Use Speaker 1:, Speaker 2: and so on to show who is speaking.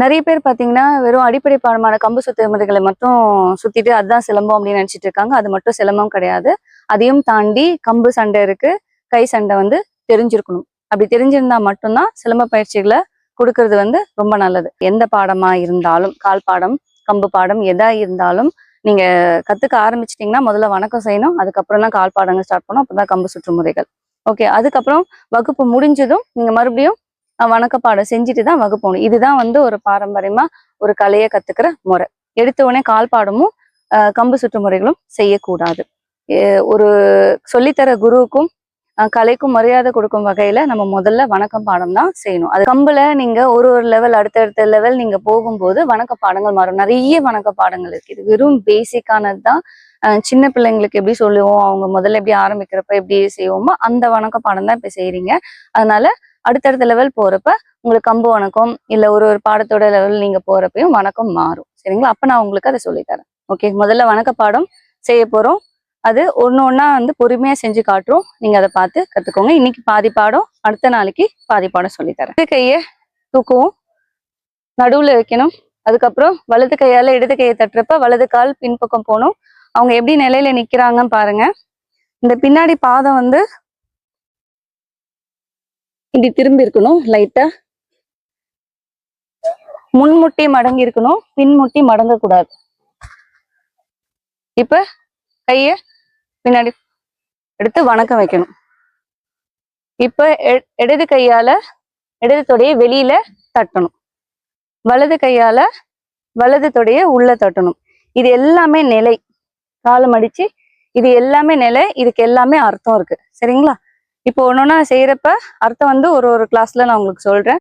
Speaker 1: நிறைய பேர் பாத்தீங்கன்னா வெறும் அடிப்படை பாடமான கம்பு சுத்து முறைகளை மட்டும் சுத்திட்டு அதுதான் சிலம்பம் அப்படின்னு நினைச்சிட்டு இருக்காங்க. அது மட்டும் சிலம்பம் கிடையாது. அதையும் தாண்டி கம்பு சண்டை இருக்கு, கை சண்டை தெரிஞ்சிருக்கணும். அப்படி தெரிஞ்சிருந்தா மட்டும்தான் சிலம்ப பயிற்சிகளை கொடுக்கறது ரொம்ப நல்லது. எந்த பாடமா இருந்தாலும், கால் பாடம், கம்பு பாடம் எதா இருந்தாலும் நீங்க கத்துக்க ஆரம்பிச்சிட்டீங்கன்னா முதல்ல வணக்கம் செய்யணும். அதுக்கப்புறம் தான் கால் பாடங்கள் ஸ்டார்ட் பண்ணணும். அப்பதான் கம்பு சுற்று முறைகள். ஓகே, அதுக்கப்புறம் வகுப்பு முடிஞ்சதும் நீங்க மறுபடியும் வணக்க பாடம் செஞ்சுட்டு தான் வகுப்பு போகணும். இதுதான் ஒரு பாரம்பரியமா ஒரு கலையை கத்துக்கிற முறை. எடுத்த உடனே கால் பாடமும் கம்பு சுற்று முறைகளும் செய்யக்கூடாது. ஒரு சொல்லித்தர குருவுக்கும் கலைக்கும் மரியாதை கொடுக்கும் வகையில நம்ம முதல்ல வணக்கம் பாடம் தான் செய்யணும். அது கம்புல நீங்க ஒரு லெவல் அடுத்தடுத்த லெவல் நீங்க போகும்போது வணக்க பாடங்கள் மாறும். நிறைய வணக்க பாடங்கள் இருக்கு. இது வெறும் பேசிக்கானது தான். சின்ன பிள்ளைங்களுக்கு எப்படி சொல்லுவோம், அவங்க முதல்ல எப்படி ஆரம்பிக்கிறப்ப எப்படி செய்வோமோ அந்த வணக்க பாடம் தான் இப்ப செய்யறீங்க. அதனால அடுத்தடுத்த லெவல் போறப்ப உங்களுக்கு கம்பு வணக்கம் இல்ல ஒரு பாடத்தோட லெவல் நீங்க போறப்பையும் வணக்கம் மாறும். சரிங்களா? அப்ப நான் உங்களுக்கு அதை சொல்லித்தரேன். ஓகே, முதல்ல வணக்க பாடம் செய்ய போறோம். அது ஒண்ணா பொறுமையா செஞ்சு காட்டுறோம். நீங்க அதை பார்த்து கத்துக்கோங்க. இன்னைக்கு பாதி பாடம், அடுத்த நாளைக்கு பாதி பாடம் சொல்லித்தரேன். இடது கையை தூக்குவோம், நடுவுல வைக்கணும். அதுக்கப்புறம் வலது கையால இடது கையை தட்டுறப்ப வலது கால் பின்பக்கம் போகணும். அவங்க எப்படி நிலையில நிக்கிறாங்கன்னு பாருங்க. இந்த பின்னாடி பாதம் இப்படி திரும்பி இருக்கணும். லைட்டா முன்முட்டி மடங்கி இருக்கணும், பின்முட்டி மடங்க கூடாது. இப்ப கைய பின்னாடி எடுத்து வணக்கம் வைக்கணும். இப்ப இடது கையால இடது தொடைய வெளியில தட்டணும், வலது கையால வலது தொடைய உள்ள தட்டணும். இது எல்லாமே நிலை. காலம் அடிச்சு இது எல்லாமே நிலை. இதுக்கு எல்லாமே அர்த்தம் இருக்கு. சரிங்களா? இப்போ ஒன்னொன்னா செய்யறப்ப அர்த்தம் ஒரு கிளாஸ்ல நான் உங்களுக்கு சொல்றேன்.